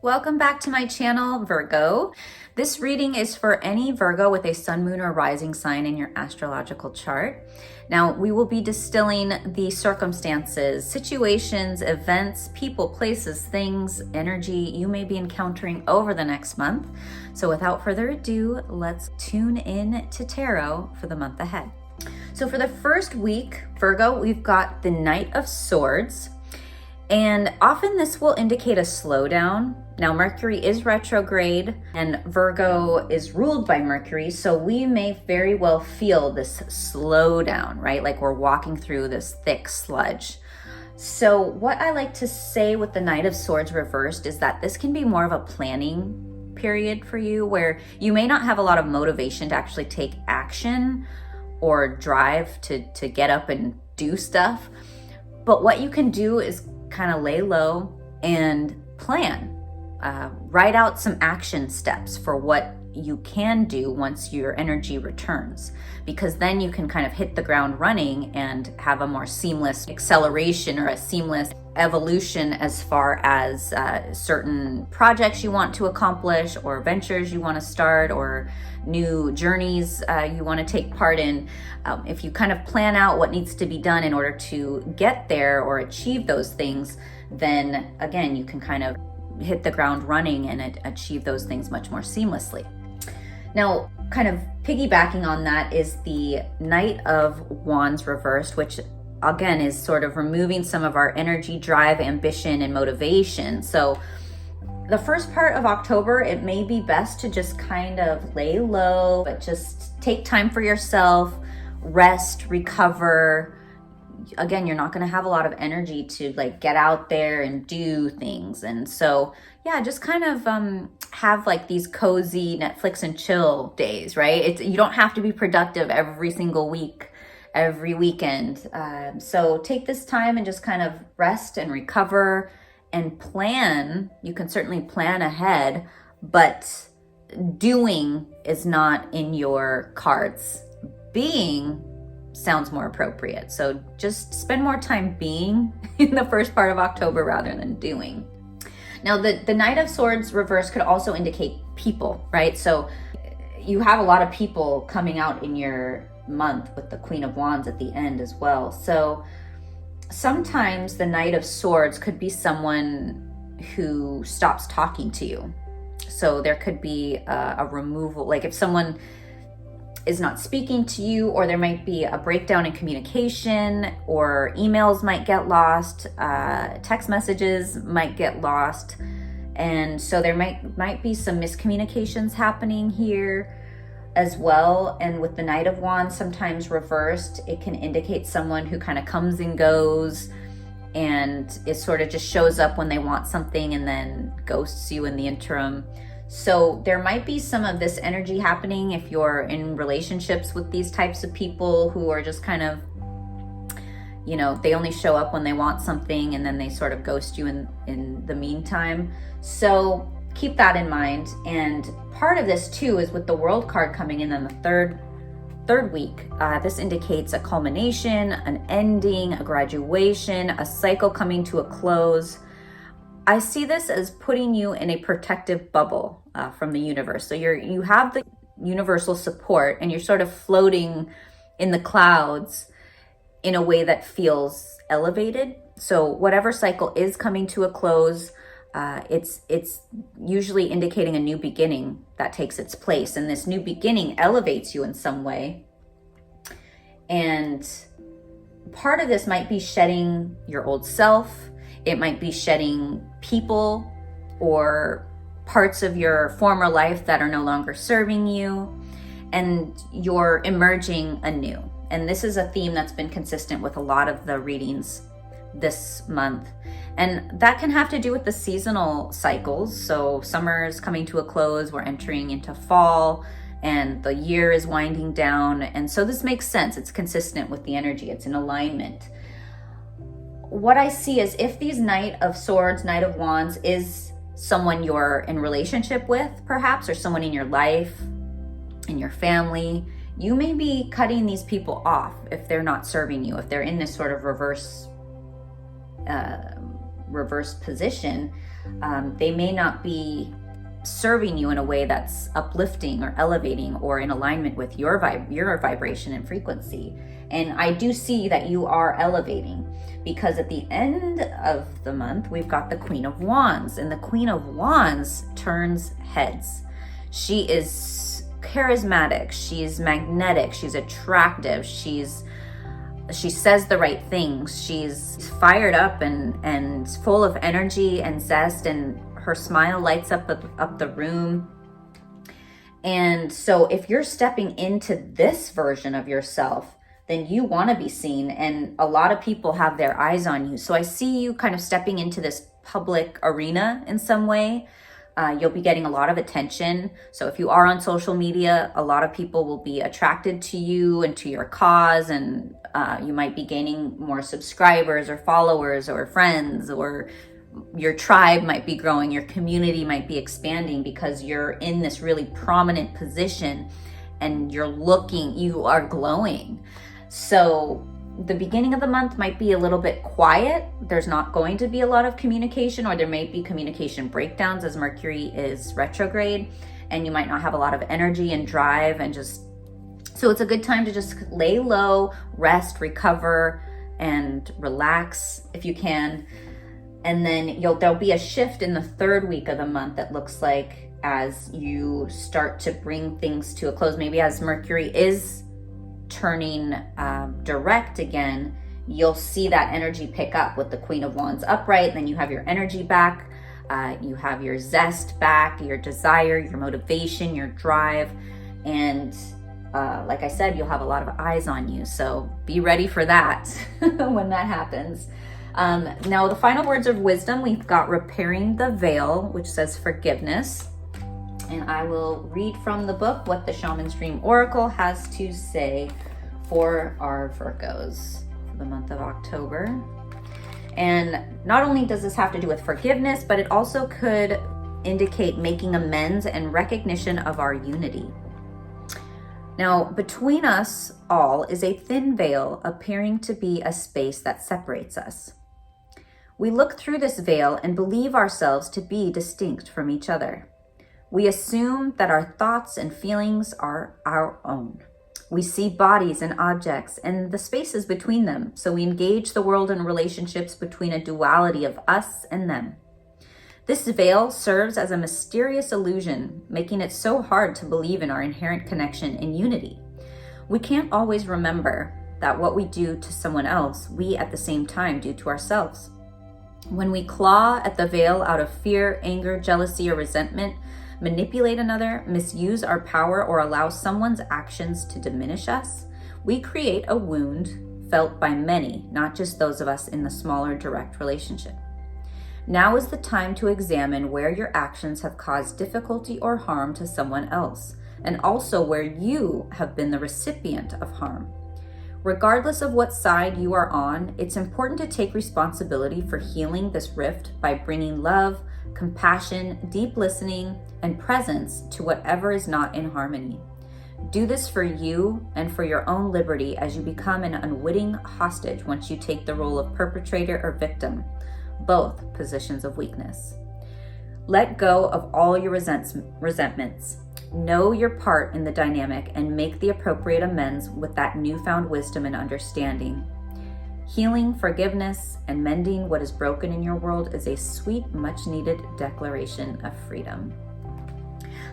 Welcome back to my channel, Virgo. This reading is for any Virgo with a sun, moon, or rising sign in your astrological chart. Now, we will be distilling the circumstances, situations, events, people, places, things, energy you may be encountering over the next month. So without further ado, let's tune in to tarot for the month ahead. So for the first week, Virgo, we've got the Knight of Swords. And often this will indicate a slowdown. Now, Mercury is retrograde and Virgo is ruled by Mercury, so we may very well feel this slowdown, right? Like we're walking through this thick sludge. So what I like to say with the Knight of Swords reversed is that this can be more of a planning period for you, where you may not have a lot of motivation to actually take action or drive to get up and do stuff. But what you can do is kind of lay low and plan. Write out some action steps for what you can do once your energy returns, because then you can kind of hit the ground running and have a more seamless acceleration or a seamless evolution as far as certain projects you want to accomplish or ventures you want to start or new journeys you want to take part in. If you kind of plan out what needs to be done in order to get there or achieve those things, then again, you can kind of hit the ground running and achieve those things much more seamlessly. Now, kind of piggybacking on that is the Knight of Wands reversed, which again is sort of removing some of our energy, drive, ambition, and motivation. So the first part of October, it may be best to just kind of lay low, but just take time for yourself, rest, recover. Again, you're not going to have a lot of energy to like get out there and do things. And so, yeah, just kind of have like these cozy Netflix and chill days, right? You don't have to be productive every single week, every weekend. So take this time and just kind of rest and recover and plan. You can certainly plan ahead, but doing is not in your cards. Being sounds more appropriate. So just spend more time being in the first part of October rather than doing. Now, the Knight of Swords reverse could also indicate people, right? So you have a lot of people coming out in your month with the Queen of Wands at the end as well. So sometimes the Knight of Swords could be someone who stops talking to you. So there could be a removal, like if someone is not speaking to you, or there might be a breakdown in communication, or emails might get lost, text messages might get lost. And so there might be some miscommunications happening here as well. And with the Knight of Wands, sometimes reversed, it can indicate someone who kind of comes and goes and it sort of just shows up when they want something and then ghosts you in the interim. So there might be some of this energy happening if you're in relationships with these types of people who are just kind of, you know, they only show up when they want something and then they sort of ghost you in the meantime. So keep that in mind. And part of this too is with the World card coming in on the third week. This indicates a culmination, an ending, a graduation, a cycle coming to a close. I see this as putting you in a protective bubble from the universe. So you have the universal support and you're sort of floating in the clouds in a way that feels elevated. So whatever cycle is coming to a close, it's usually indicating a new beginning that takes its place. And this new beginning elevates you in some way. And part of this might be shedding your old self. It might be shedding people or parts of your former life that are no longer serving you, and you're emerging anew. And this is a theme that's been consistent with a lot of the readings this month. And that can have to do with the seasonal cycles. So summer is coming to a close, we're entering into fall, and the year is winding down. And so this makes sense. It's consistent with the energy. It's in alignment. What I see is if these Knight of Swords, Knight of Wands is someone you're in relationship with, perhaps, or someone in your life, in your family, you may be cutting these people off if they're not serving you, if they're in this sort of reverse reverse position, they may not be serving you in a way that's uplifting or elevating or in alignment with your vibration and frequency. And I do see that you are elevating, because at the end of the month, we've got the Queen of Wands, and the Queen of Wands turns heads. She is charismatic, she's magnetic, she's attractive, she says the right things, she's fired up and full of energy and zest, and her smile lights up the room. And so if you're stepping into this version of yourself, then you want to be seen, and a lot of people have their eyes on you. So I see you kind of stepping into this public arena in some way. You'll be getting a lot of attention. So if you are on social media, a lot of people will be attracted to you and to your cause, and you might be gaining more subscribers or followers or friends, or your tribe might be growing, your community might be expanding, because you're in this really prominent position and you are glowing. So the beginning of the month might be a little bit quiet. There's not going to be a lot of communication, or there may be communication breakdowns as Mercury is retrograde, and you might not have a lot of energy and drive, and so it's a good time to just lay low, rest, recover, and relax if you can. And then there'll be a shift in the third week of the month that looks like, as you start to bring things to a close, maybe as Mercury is turning direct again, you'll see that energy pick up with the Queen of Wands upright. Then you have your energy back, you have your zest back, your desire, your motivation, your drive, and like I said, you'll have a lot of eyes on you. So be ready for that when that happens. Now, the final words of wisdom, we've got repairing the veil, which says forgiveness. And I will read from the book what the Shaman's Dream Oracle has to say for our Virgos for the month of October. And not only does this have to do with forgiveness, but it also could indicate making amends and recognition of our unity. Now, between us all is a thin veil appearing to be a space that separates us. We look through this veil and believe ourselves to be distinct from each other. We assume that our thoughts and feelings are our own. We see bodies and objects and the spaces between them, so we engage the world in relationships between a duality of us and them. This veil serves as a mysterious illusion, making it so hard to believe in our inherent connection and unity. We can't always remember that what we do to someone else, we at the same time do to ourselves. When we claw at the veil out of fear, anger, jealousy, or resentment, manipulate another, misuse our power, or allow someone's actions to diminish us, we create a wound felt by many, not just those of us in the smaller direct relationship. Now is the time to examine where your actions have caused difficulty or harm to someone else, and also where you have been the recipient of harm. Regardless of what side you are on, it's important to take responsibility for healing this rift by bringing love, compassion, deep listening, and presence to whatever is not in harmony. Do this for you and for your own liberty as you become an unwitting hostage once you take the role of perpetrator or victim, both positions of weakness. Let go of all your resentments. Know your part in the dynamic and make the appropriate amends with that newfound wisdom and understanding. Healing, forgiveness, and mending what is broken in your world is a sweet, much-needed declaration of freedom.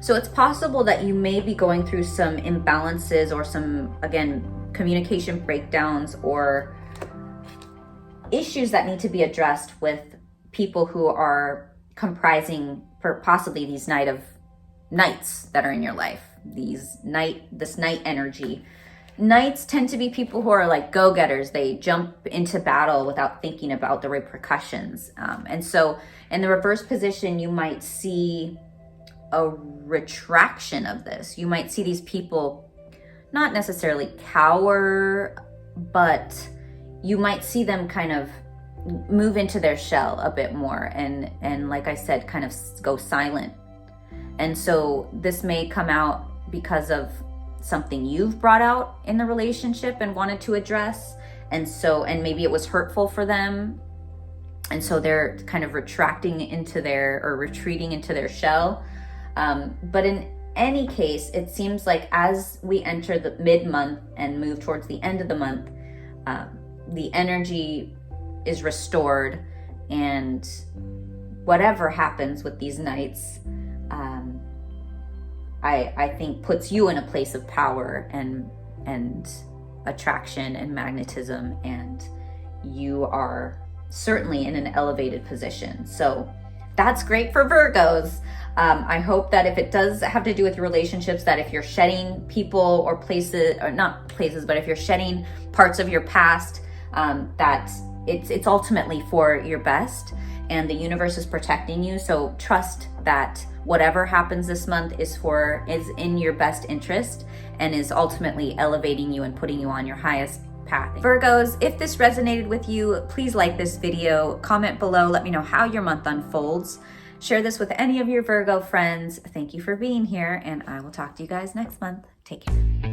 So it's possible that you may be going through some imbalances or some, again, communication breakdowns or issues that need to be addressed with people who are comprising possibly these nights that are in your life, this night energy. Knights tend to be people who are like go-getters. They jump into battle without thinking about the repercussions. And so in the reverse position, you might see a retraction of this. You might see these people not necessarily cower, but you might see them kind of move into their shell a bit more and like I said, kind of go silent. And so this may come out because of something you've brought out in the relationship and wanted to address. And maybe it was hurtful for them. And so they're kind of retreating into their shell. But in any case, it seems like as we enter the mid-month and move towards the end of the month, the energy is restored, and whatever happens with these nights, I think puts you in a place of power and attraction and magnetism, and you are certainly in an elevated position. So that's great for Virgos. I hope that if it does have to do with your relationships, that if you're shedding people or places, or not places, but if you're shedding parts of your past, that it's ultimately for your best, and the universe is protecting you. So trust that whatever happens this month is in your best interest and is ultimately elevating you and putting you on your highest path. Virgos, if this resonated with you, please like this video, comment below, let me know how your month unfolds. Share this with any of your Virgo friends. Thank you for being here, and I will talk to you guys next month. Take care.